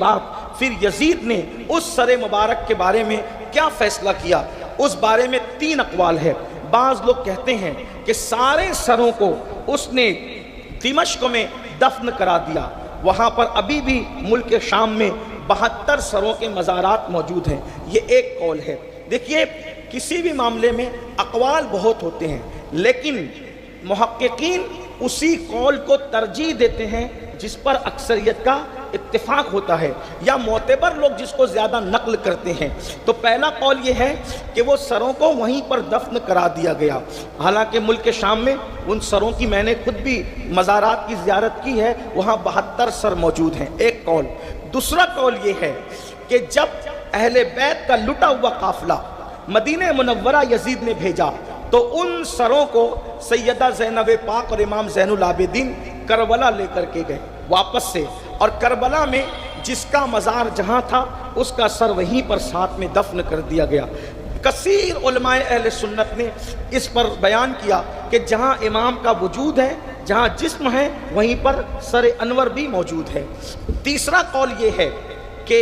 بعد پھر یزید نے اس سر مبارک کے بارے میں کیا فیصلہ کیا، اس بارے میں 3 اقوال ہے۔ بعض لوگ کہتے ہیں کہ سارے سروں کو اس نے دمشق میں دفن کرا دیا، وہاں پر ابھی بھی ملک شام میں 72 سروں کے مزارات موجود ہیں، یہ ایک قول ہے۔ دیکھیے کسی بھی معاملے میں اقوال بہت ہوتے ہیں، لیکن محققین اسی قول کو ترجیح دیتے ہیں جس پر اکثریت کا اتفاق ہوتا ہے، یا معتبر لوگ جس کو زیادہ نقل کرتے ہیں۔ تو پہلا قول یہ ہے کہ وہ سروں کو وہیں پر دفن کرا دیا گیا، حالانکہ ملک شام میں ان سروں کی میں نے خود بھی مزارات کی زیارت کی ہے، وہاں 72 سر موجود ہیں، ایک قول۔ دوسرا قول یہ ہے کہ جب اہل بیت کا لٹا ہوا قافلہ مدینہ منورہ یزید نے بھیجا تو ان سروں کو سیدہ زینب پاک اور امام زین العابدین کربلا لے کر کے گئے واپس سے، اور کربلا میں جس کا مزار جہاں تھا اس کا سر وہیں پر ساتھ میں دفن کر دیا گیا۔ کثیر علماء اہل سنت نے اس پر بیان کیا کہ جہاں امام کا وجود ہے، جہاں جسم ہے، وہیں پر سر انور بھی موجود ہے۔ تیسرا قول یہ ہے کہ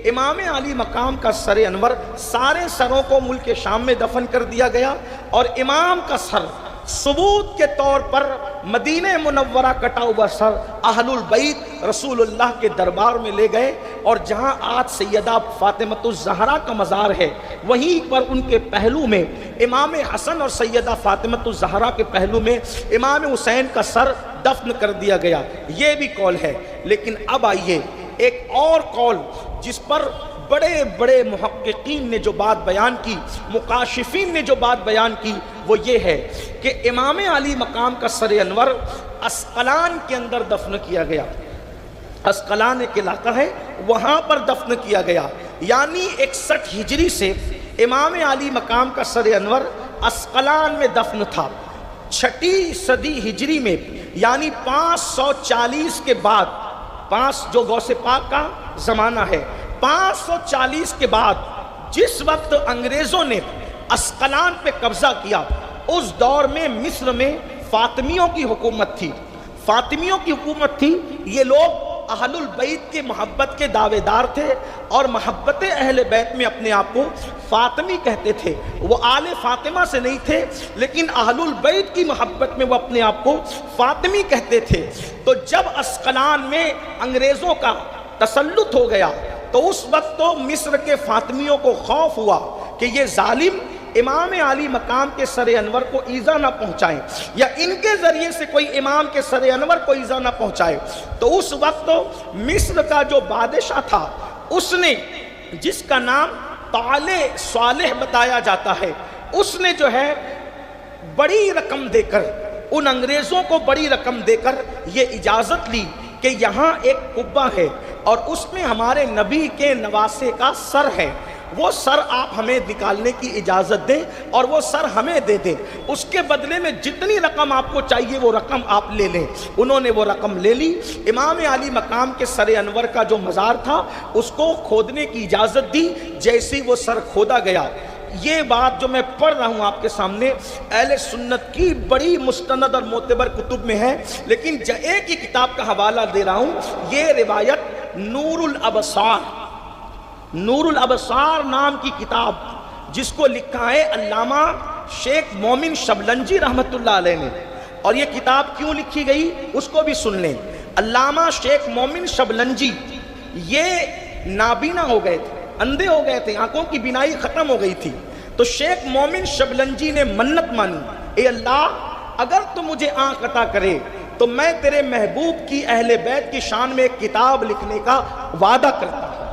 امام علی مقام کا سر انور سارے سروں کو ملک شام میں دفن کر دیا گیا، اور امام کا سر ثبوت کے طور پر مدینہ منورہ کٹا ہوا سر اہل البیت رسول اللہ کے دربار میں لے گئے، اور جہاں آج سیدہ فاطمۃ الزہرا کا مزار ہے وہیں پر ان کے پہلو میں امام حسن اور سیدہ فاطمۃ الزہرا کے پہلو میں امام حسین کا سر دفن کر دیا گیا، یہ بھی قول ہے۔ لیکن اب آئیے ایک اور قول جس پر بڑے بڑے محققین نے جو بات بیان کی، مکاشفین نے جو بات بیان کی، وہ یہ ہے کہ امام علی مقام کا سر انور اسقلان کے اندر دفن کیا گیا۔ اسقلان ایک علاقہ ہے، وہاں پر دفن کیا گیا، یعنی 61 ہجری سے امام علی مقام کا سر انور اسقلان میں دفن تھا۔ 6 صدی ہجری میں یعنی 540 کے بعد، 5 جو غوث پاک کا زمانہ ہے، 540 کے بعد جس وقت انگریزوں نے اسقلان پہ قبضہ کیا، اس دور میں مصر میں فاطمیوں کی حکومت تھی۔ فاطمیوں کی حکومت تھی، یہ لوگ اہل البیت کے محبت کے دعوے دار تھے، اور محبت اہل بیت میں اپنے آپ کو فاطمی کہتے تھے۔ وہ آل فاطمہ سے نہیں تھے، لیکن اہل البیت کی محبت میں وہ اپنے آپ کو فاطمی کہتے تھے۔ تو جب اسقلان میں انگریزوں کا تسلط ہو گیا تو اس وقت تو مصر کے فاطمیوں کو خوف ہوا کہ یہ ظالم امام علی مقام کے سر انور کو ایذا نہ پہنچائیں، یا ان کے ذریعے سے کوئی امام کے سر انور کو ایذا نہ پہنچائے۔ تو اس وقت مصر کا جو بادشاہ تھا، اس نے، جس کا نام طالع صالح بتایا جاتا ہے، اس نے جو ہے بڑی رقم دے کر، ان انگریزوں کو بڑی رقم دے کر یہ اجازت لی کہ یہاں ایک قبہ ہے اور اس میں ہمارے نبی کے نواسے کا سر ہے، وہ سر آپ ہمیں نکالنے کی اجازت دیں اور وہ سر ہمیں دے دیں، اس کے بدلے میں جتنی رقم آپ کو چاہیے وہ رقم آپ لے لیں۔ انہوں نے وہ رقم لے لی، امام علی مقام کے سر انور کا جو مزار تھا اس کو کھودنے کی اجازت دی، جیسی وہ سر کھودا گیا۔ یہ بات جو میں پڑھ رہا ہوں آپ کے سامنے اہل سنت کی بڑی مستند اور معتبر کتب میں ہے، لیکن ایک ہی کتاب کا حوالہ دے رہا ہوں، یہ روایت نور الابصار، نور الابصار نام کی کتاب، جس کو لکھا ہے علامہ شیخ مومن شبلنجی رحمۃ اللہ علیہ نے، اور یہ کتاب کیوں لکھی گئی اس کو بھی سن لیں۔ علامہ شیخ مومن شبلنجی یہ نابینا ہو گئے تھے، اندھے ہو گئے تھے، آنکھوں کی بینائی ختم ہو گئی تھی، تو شیخ مومن شبلنجی نے منت مانی، اے اللہ اگر تو مجھے آنکھ عطا کرے تو میں تیرے محبوب کی اہل بیت کی شان میں ایک کتاب لکھنے کا وعدہ کرتا ہوں،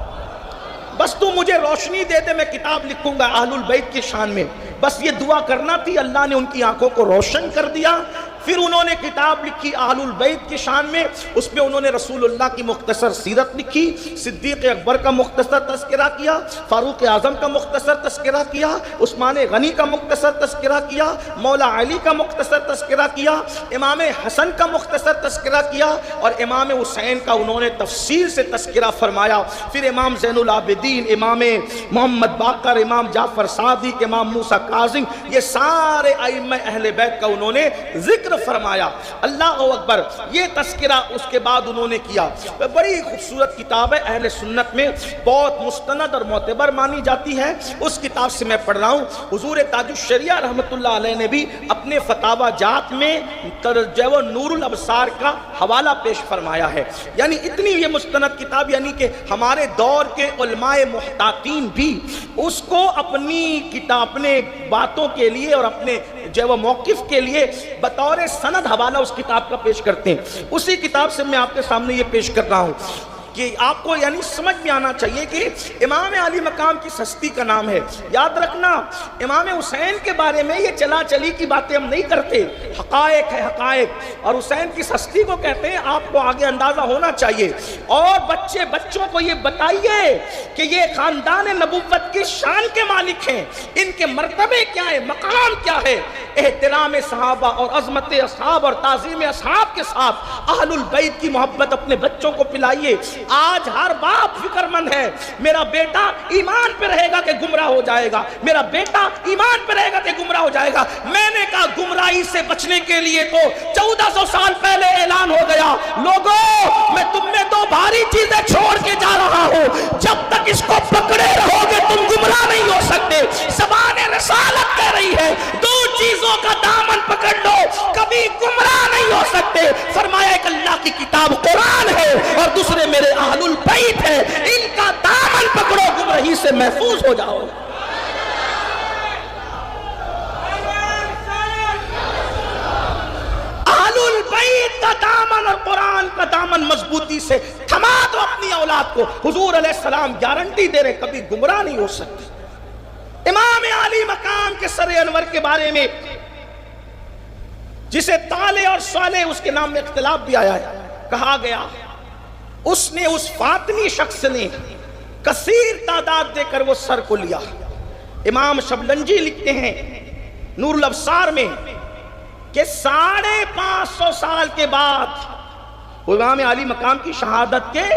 بس تو مجھے روشنی دے دے، میں کتاب لکھوں گا اہل البیت کی شان میں۔ بس یہ دعا کرنا تھی، اللہ نے ان کی آنکھوں کو روشن کر دیا۔ پھر انہوں نے کتاب لکھی اہل البیت کی شان میں، اس میں انہوں نے رسول اللہ کی مختصر سیرت لکھی، صدیق اکبر کا مختصر تذکرہ کیا، فاروق اعظم کا مختصر تذکرہ کیا، عثمان غنی کا مختصر تذکرہ کیا، مولا علی کا مختصر تذکرہ کیا، امام حسن کا مختصر تذکرہ کیا، اور امام حسین کا انہوں نے تفصیل سے تذکرہ فرمایا۔ پھر امام زین العابدین، امام محمد باقر، امام جعفر صادق، امام موسیٰ کاظم، یہ سارے ائمہ اہل بیت کا انہوں نے ذکر ذکر فرمایا، اللہ اکبر، یہ تذکرہ اس کے بعد انہوں نے کیا۔ بڑی خوبصورت کتاب ہے، اہل سنت میں بہت مستند اور معتبر مانی جاتی ہے، اس کتاب سے میں پڑھ رہا ہوں۔ حضور تاج الشریعہ رحمۃ اللہ علیہ نے بھی اپنے فتاوی جات میں جو نور الابصار کا حوالہ پیش فرمایا ہے۔ یعنی اتنی یہ مستند کتاب، یعنی کہ ہمارے دور کے علماء محتاطین بھی اس کو اپنی کتاب، اپنے باتوں کے لیے اور اپنے جو موقف کے لیے بطور سند حوالہ اس کتاب کا پیش کرتے ہیں۔ اسی کتاب سے میں آپ کے سامنے یہ پیش کر رہا ہوں کہ آپ کو یعنی سمجھ میں آنا چاہیے کہ امام علی مقام کی ہستی کا نام ہے۔ یاد رکھنا، امام حسین کے بارے میں یہ چلا چلی کی باتیں ہم نہیں کرتے، حقائق ہے حقائق، اور حسین کی ہستی کو کہتے ہیں۔ آپ کو آگے اندازہ ہونا چاہیے، اور بچوں کو یہ بتائیے کہ یہ خاندان نبوت کی شان کے مالک ہیں، ان کے مرتبے کیا ہے، مقام کیا ہے۔ احترام صحابہ اور عظمت اصحاب اور تعظیم اصحاب کے ساتھ اہل البیت کی محبت اپنے بچوں کو پلائیے۔ آج ہر باپ فکر مند ہے، میرا بیٹا ایمان پہ رہے گا کہ گمراہ ہو جائے گا، میرا بیٹا ایمان پہ رہے گا کہ گمراہ ہو جائے گا۔ میں نے کہا گمراہی سے بچنے کے لیے تو 1400 سال پہلے اعلان ہو گیا، لوگوں میں تم میں دو بھاری چیزیں چھوڑ کے جا رہا ہوں، جب تک اس کو پکڑے رہو گے تم گمراہ نہیں ہو سکتے۔ زبان رسالت کہہ رہی ہے دو چیزوں کا دامن پکڑ لو، کبھی گمراہ نہیں ہو سکتے۔ فرمایا ایک اللہ کی کتاب قرآن ہے، اور دوسرے میرے اہل البیت ہے، ان کا دامن پکڑو، گمراہی سے محفوظ ہو جاؤ۔ اہل البیت کا دامن اور قرآن کا دامن مضبوطی سے تھما دو اپنی اولاد کو۔ حضور علیہ السلام گارنٹی دے رہے کبھی گمراہ نہیں ہو سکتے۔ امام علی مقام کے سر انور کے بارے میں جسے طالع اور صالح اس کے نام میں اختلاف بھی آیا ہے، کہا گیا اس نے، اس فاطمی شخص نے کثیر تعداد دے کر وہ سر کو لیا۔ امام شبلنجی لکھتے ہیں نور الابصار میں کہ 550 سال کے بعد، امام علی مقام کی شہادت کے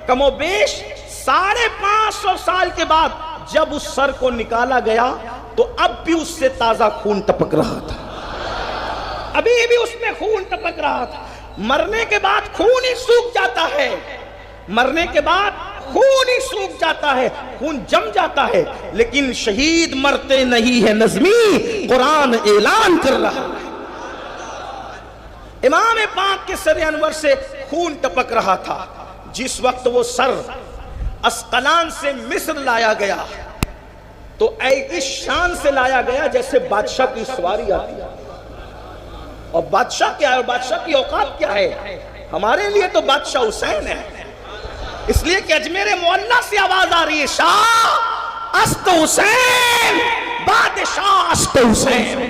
کم و بیش 550 سال کے بعد جب اس سر کو نکالا گیا تو اب بھی اس سے تازہ خون ٹپک رہا تھا، ابھی بھی اس میں خون ٹپک رہا تھا۔ مرنے کے بعد خون ہی سوکھ جاتا ہے، مرنے کے بعد خون ہی سوکھ جاتا ہے، خون جم جاتا ہے، لیکن شہید مرتے نہیں ہے، نظمی قرآن اعلان کر رہا ہے۔ امام پاک کے سر انور سے خون ٹپک رہا تھا۔ جس وقت وہ سر اسقلان سے مصر لایا گیا تو اس شان سے لایا گیا جیسے بادشاہ کی سواری آتی ہے۔ اور بادشاہ کیا ہے، بادشاہ کی اوقات کیا ہے؟ ہمارے لیے تو بادشاہ حسین ہے، اس لیے کہ اجمیر معلیٰ سے آواز آ رہی ہے، شاہ است حسین، بادشاہ است حسین۔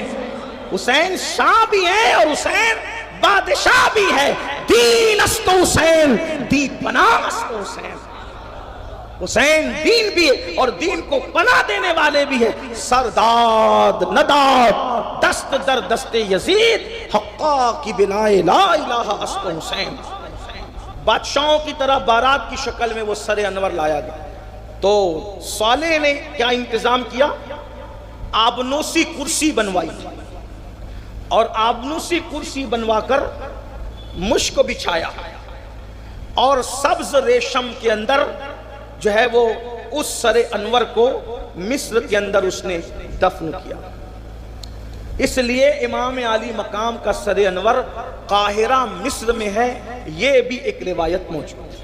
حسین شاہ بھی ہے اور حسین بادشاہ بھی ہے۔ دین است حسین، دین پناہ است حسین۔ حسین دین بھی ہے اور دین کو پناہ دینے والے بھی ہے۔ سرداد نداد دست در دست یزید، حقا کی بنائے لا الہ است حسین۔ بادشاہوں کی طرح بارات کی شکل میں وہ سر انور لایا گیا تو صالح نے کیا انتظام کیا؟ آبنوسی کرسی بنوائی، اور آبنوسی کرسی بنوا کر مشک بچھایا، اور سبز ریشم کے اندر جو ہے وہ اس سر انور کو مصر کے اندر اس نے دفن کیا۔ اس لیے امام علی مقام کا سر انور قاہرہ مصر میں ہے، یہ بھی ایک روایت موجود ہے۔